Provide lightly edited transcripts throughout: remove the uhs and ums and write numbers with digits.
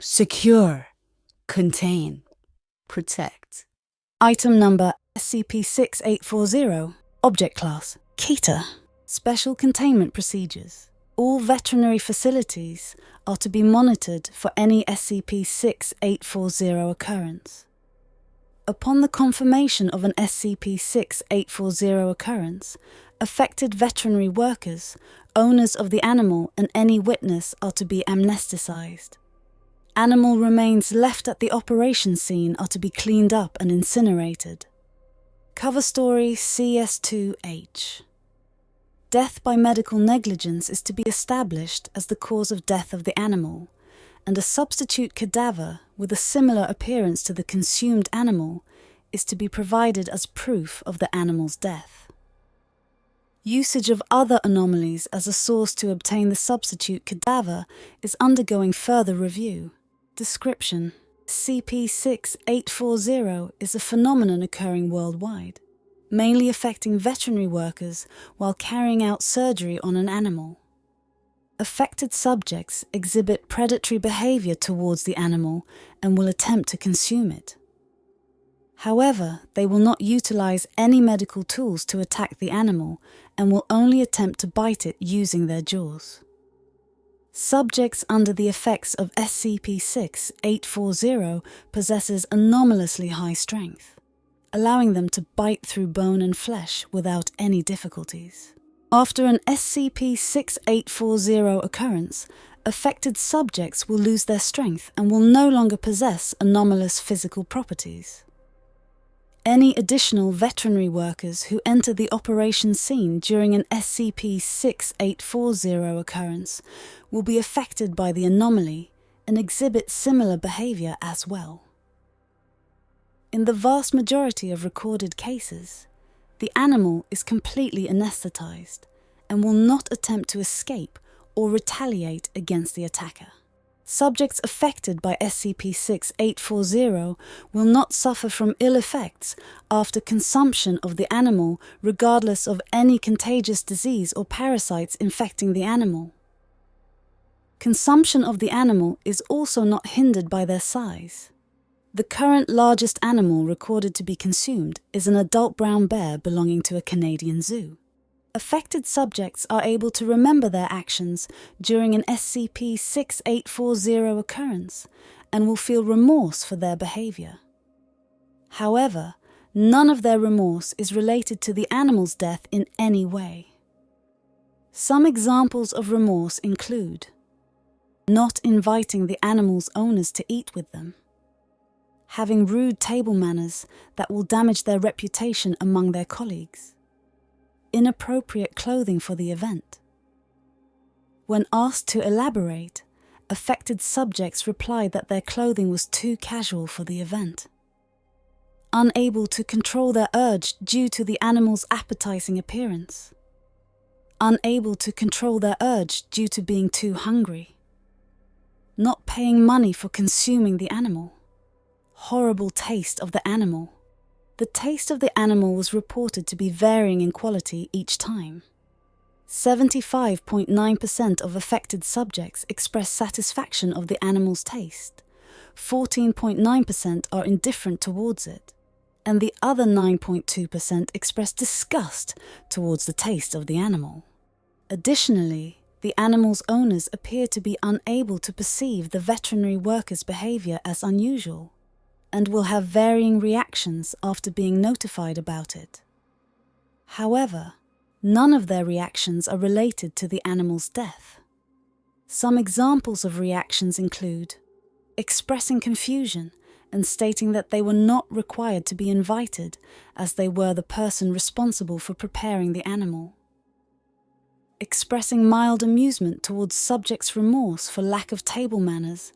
Secure, contain, protect. Item number SCP-6840, Object Class, Keter. Special Containment Procedures. All veterinary facilities are to be monitored for any SCP-6840 occurrence. Upon the confirmation of an SCP-6840 occurrence, affected veterinary workers, owners of the animal and any witness are to be amnesticized. Animal remains left at the operation scene are to be cleaned up and incinerated. Cover story CS2H. Death by medical negligence is to be established as the cause of death of the animal, and a substitute cadaver with a similar appearance to the consumed animal is to be provided as proof of the animal's death. Usage of other anomalies as a source to obtain the substitute cadaver is undergoing further review. Description: SCP-6840 is a phenomenon occurring worldwide, mainly affecting veterinary workers while carrying out surgery on an animal. Affected subjects exhibit predatory behavior towards the animal and will attempt to consume it. However, they will not utilize any medical tools to attack the animal and will only attempt to bite it using their jaws. Subjects under the effects of SCP-6840 possesses anomalously high strength, allowing them to bite through bone and flesh without any difficulties. After an SCP-6840 occurrence, affected subjects will lose their strength and will no longer possess anomalous physical properties. Any additional veterinary workers who enter the operation scene during an SCP-6840 occurrence will be affected by the anomaly and exhibit similar behavior as well. In the vast majority of recorded cases, the animal is completely anesthetized and will not attempt to escape or retaliate against the attacker. Subjects affected by SCP-6840 will not suffer from ill effects after consumption of the animal, regardless of any contagious disease or parasites infecting the animal. Consumption of the animal is also not hindered by their size. The current largest animal recorded to be consumed is an adult brown bear belonging to a Canadian zoo. Affected subjects are able to remember their actions during an SCP-6840 occurrence and will feel remorse for their behavior. However, none of their remorse is related to the animal's death in any way. Some examples of remorse include not inviting the animal's owners to eat with them, having rude table manners that will damage their reputation among their colleagues, inappropriate clothing for the event. When asked to elaborate, affected subjects replied that their clothing was too casual for the event. Unable to control their urge due to the animal's appetizing appearance. Unable to control their urge due to being too hungry. Not paying money for consuming the animal. Horrible taste of the animal. The taste of the animal was reported to be varying in quality each time. 75.9% of affected subjects express satisfaction of the animal's taste. 14.9% are indifferent towards it, and the other 9.2% express disgust towards the taste of the animal. Additionally, the animal's owners appear to be unable to perceive the veterinary worker's behavior as unusual, and will have varying reactions after being notified about it. However, none of their reactions are related to the animal's death. Some examples of reactions include expressing confusion and stating that they were not required to be invited as they were the person responsible for preparing the animal. Expressing mild amusement towards subjects' remorse for lack of table manners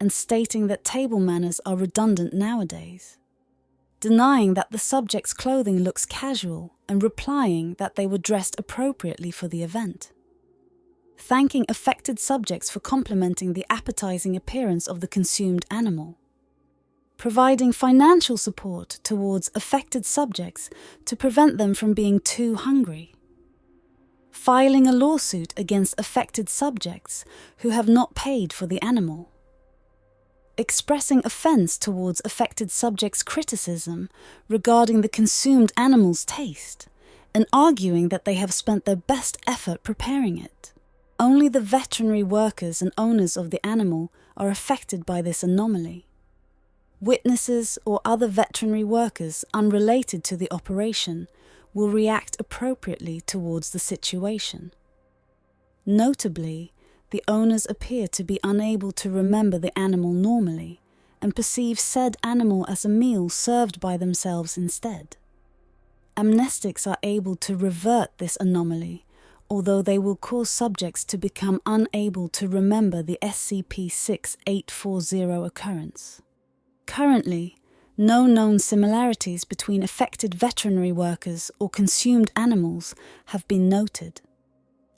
and stating that table manners are redundant nowadays. Denying that the subject's clothing looks casual and replying that they were dressed appropriately for the event. Thanking affected subjects for complimenting the appetizing appearance of the consumed animal. Providing financial support towards affected subjects to prevent them from being too hungry. Filing a lawsuit against affected subjects who have not paid for the animal. expressing offence towards affected subjects' criticism regarding the consumed animal's taste, and arguing that they have spent their best effort preparing it. Only the veterinary workers and owners of the animal are affected by this anomaly. Witnesses or other veterinary workers unrelated to the operation will react appropriately towards the situation. Notably, the owners appear to be unable to remember the animal normally and perceive said animal as a meal served by themselves instead. Amnestics are able to revert this anomaly, although they will cause subjects to become unable to remember the SCP-6840 occurrence. Currently, no known similarities between affected veterinary workers or consumed animals have been noted.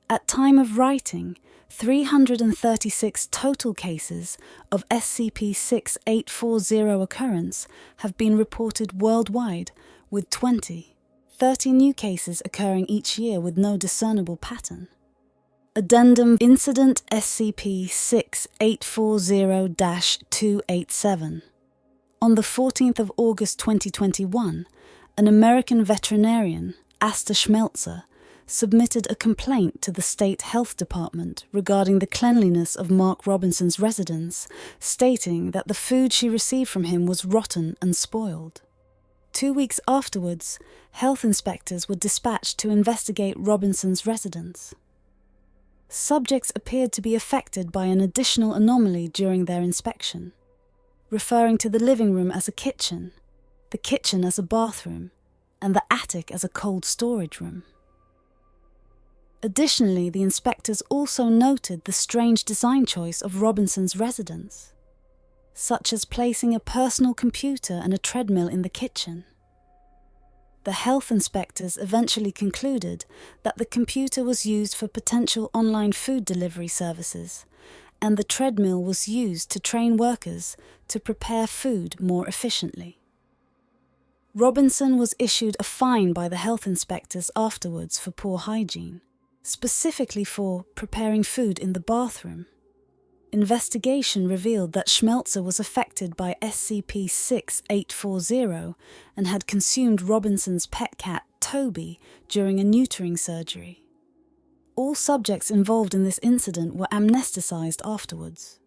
At time of writing, 336 total cases of SCP-6840 occurrence have been reported worldwide, with 30 new cases occurring each year with no discernible pattern. Addendum Incident SCP-6840-287. On the 14th of August 2021, an American veterinarian, Asta Schmelzer, submitted a complaint to the State Health Department regarding the cleanliness of Mark Robinson's residence, stating that the food she received from him was rotten and spoiled. 2 weeks afterwards, health inspectors were dispatched to investigate Robinson's residence. Subjects appeared to be affected by an additional anomaly during their inspection, referring to the living room as a kitchen, the kitchen as a bathroom, and the attic as a cold storage room. Additionally, the inspectors also noted the strange design choice of Robinson's residence, such as placing a personal computer and a treadmill in the kitchen. The health inspectors eventually concluded that the computer was used for potential online food delivery services, and the treadmill was used to train workers to prepare food more efficiently. Robinson was issued a fine by the health inspectors afterwards for poor hygiene, specifically for preparing food in the bathroom. Investigation revealed that Schmelzer was affected by SCP-6840 and had consumed Robinson's pet cat, Toby, during a neutering surgery. All subjects involved in this incident were amnesticized afterwards.